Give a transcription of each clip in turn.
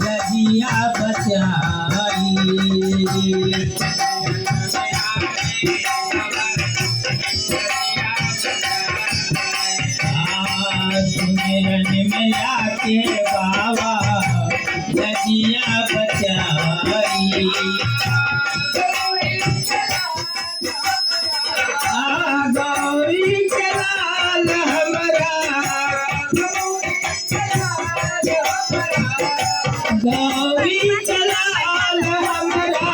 लगिया बचाई सुमिरन में आके बाबा लगिया बचाई गौरी के लाल हमरा गौरी के लाल हमरा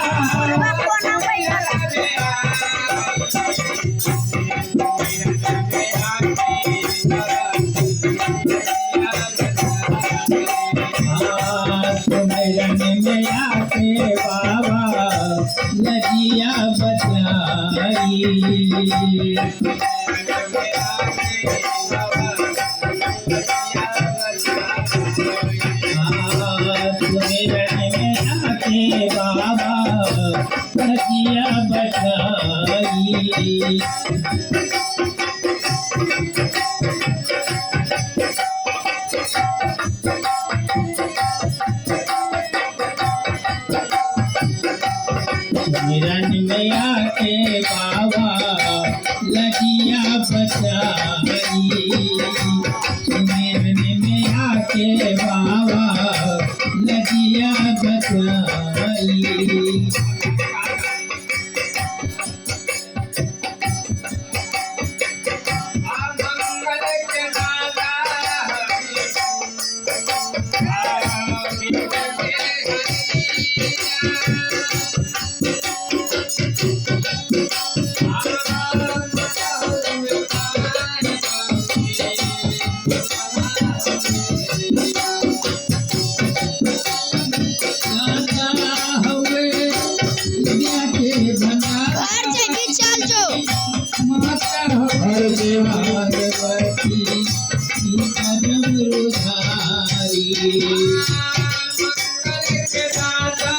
सुमिरन में आके बाबा लगिया बचाई सुमिरन में आके बाबा लगिया बचाई सुमिरन में आके बाबा लगिया बचाई सुमिरन में आके बाबा लगिया बचाई हर देवार वर्ती रुधारी मंगल के दाता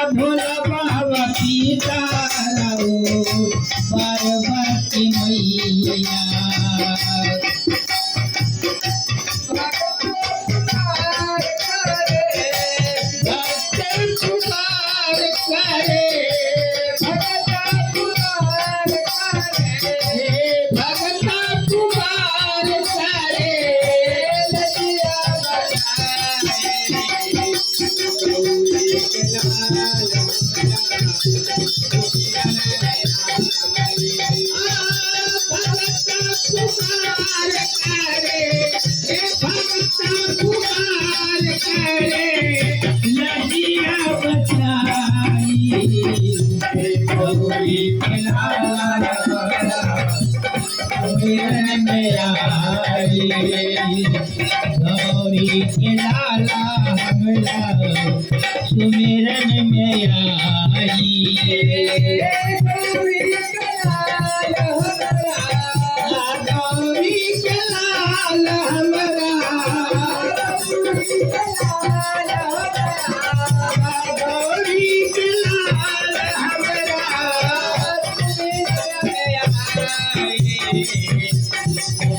भोला बाबा पिता पार्वती मैया लगिया बचाई गौरी के लाल सुमिरन में आई गौरी के लाला हमरा सुमिरन में आई गौरी के लाल हमरा गौरी के लाल हमरा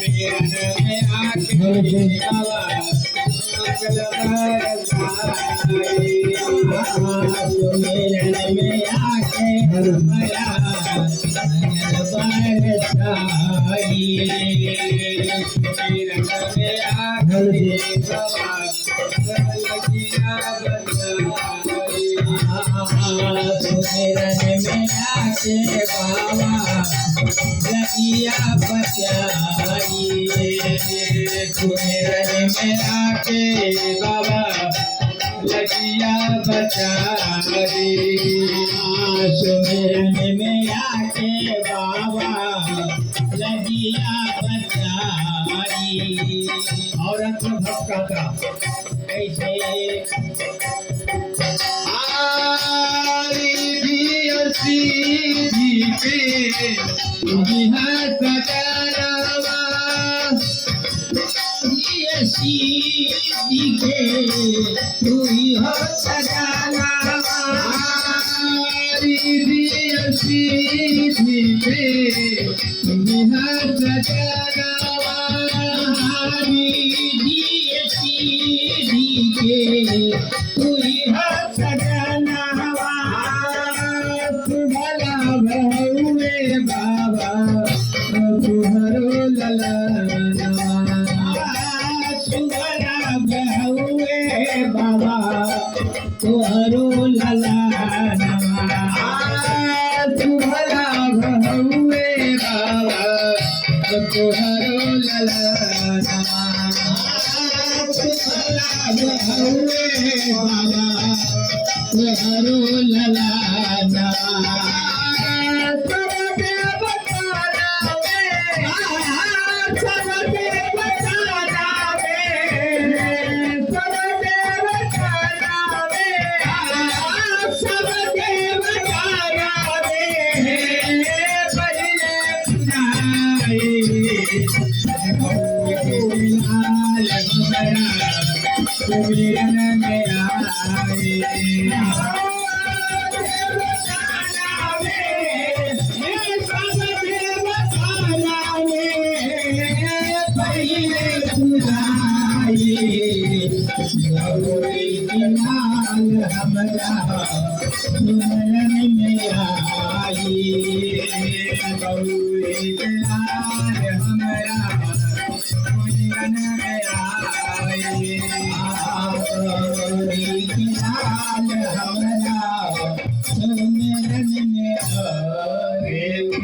सुमिरन में आके बाबा सुमिरन में आके हमारा बरसाई सुमिरन में आके बाबा सुमिरन में आके बाबा लगिया बचाई सुमिरन में आके बाबा लगिया बचाई सुमिरन में आके बाबा लगिया बचाई और अंत में भक्त कहता कैसे सीधी पे बिहार सजनवा सीधी के तू ही हो सजनवा सीधी पे बिहार सजनवा सीधी के तू ही हो सजनवा तुम्हारा बहुए बाबा तुहरो ललनवा सुगरा बहुए बाबा तोहरो ललनवा तुम्हारा बहुए बाबा तुहरो ललनवा सुगरा बहुए बाबा तोहरो ललनवा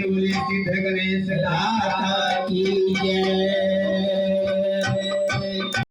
गणेश लाल की जय।